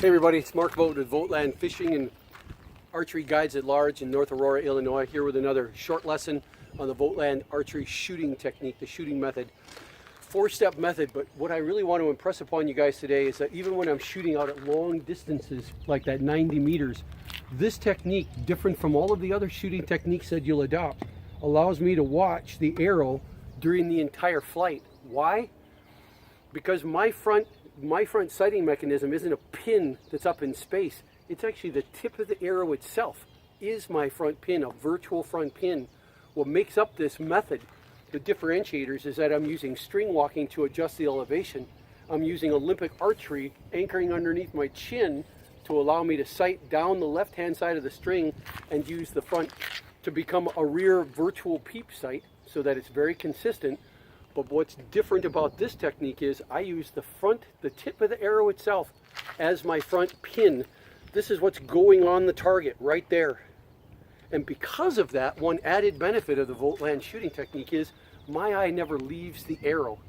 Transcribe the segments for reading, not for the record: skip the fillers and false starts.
Hey everybody, it's Mark Vogt with VOGTLAND Fishing and Archery Guides at Large in North Aurora, Illinois, here with another short lesson on the VOGTLAND archery shooting technique, the shooting method. Four-step method, but what I really want to impress upon you guys today is that even when I'm shooting out at long distances, like that 90 meters, this technique, different from all of the other shooting techniques that you'll adopt, allows me to watch the arrow during the entire flight. Why? Because my front sighting mechanism isn't a pin that's up in space. It's actually the tip of the arrow itself is my front pin, a virtual front pin. What makes up this method, the differentiators, is that I'm using string walking to adjust the elevation. I'm using Olympic archery anchoring underneath my chin to allow me to sight down the left-hand side of the string and use the front to become a rear virtual peep sight so that it's very consistent. But what's different about this technique is I use the tip of the arrow itself as my front pin. This is what's going on the target right there. And because of that, one added benefit of the VOGTLAND shooting technique is my eye never leaves the arrow.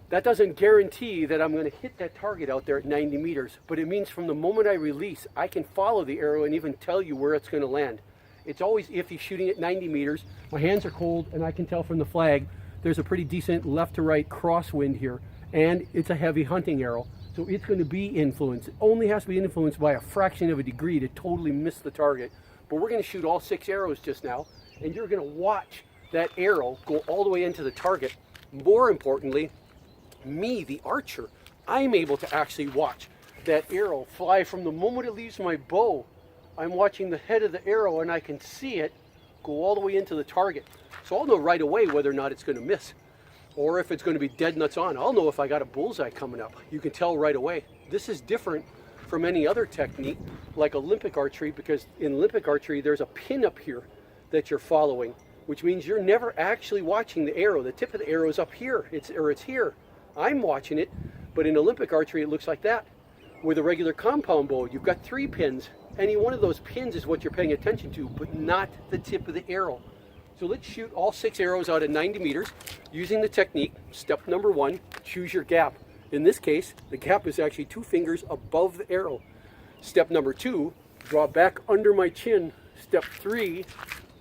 That doesn't guarantee that I'm going to hit that target out there at 90 meters, but it means from the moment I release, I can follow the arrow and even tell you where it's going to land. It's always iffy shooting at 90 meters. My hands are cold and I can tell from the flag there's a pretty decent left to right crosswind here, and it's a heavy hunting arrow. So it's going to be influenced. It only has to be influenced by a fraction of a degree to totally miss the target. But we're going to shoot all 6 arrows just now, and you're going to watch that arrow go all the way into the target. More importantly, me, the archer, I'm able to actually watch that arrow fly from the moment it leaves my bow. I'm watching the head of the arrow, and I can see it go all the way into the target. So I'll know right away whether or not it's going to miss, or if it's going to be dead nuts on. I'll know if I got a bullseye coming up. You can tell right away. This is different from any other technique like Olympic archery, because in Olympic archery there's a pin up here that you're following, which means you're never actually watching the arrow. The tip of the arrow is up here, it's here. I'm watching it, but in Olympic archery it looks like that. With a regular compound bow, you've got 3 pins. Any one of those pins is what you're paying attention to, but not the tip of the arrow. So let's shoot all 6 arrows out at 90 meters using the technique. Step number 1, choose your gap. In this case, the gap is actually 2 fingers above the arrow. Step number 2, draw back under my chin. Step 3,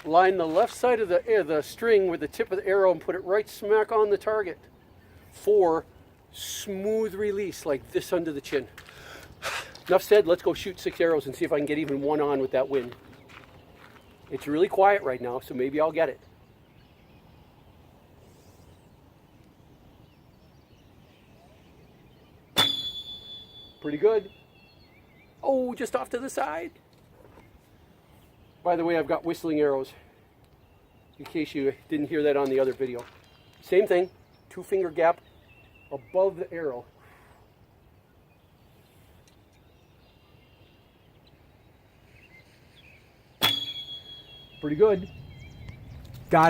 line the left side of the string with the tip of the arrow and put it right smack on the target. 4, smooth release like this under the chin. Enough said, let's go shoot 6 arrows and see if I can get even one on with that wind. It's really quiet right now, so maybe I'll get it. Pretty good. Oh, just off to the side. By the way, I've got whistling arrows, in case you didn't hear that on the other video. Same thing, 2-finger gap above the arrow. Pretty good. Got it.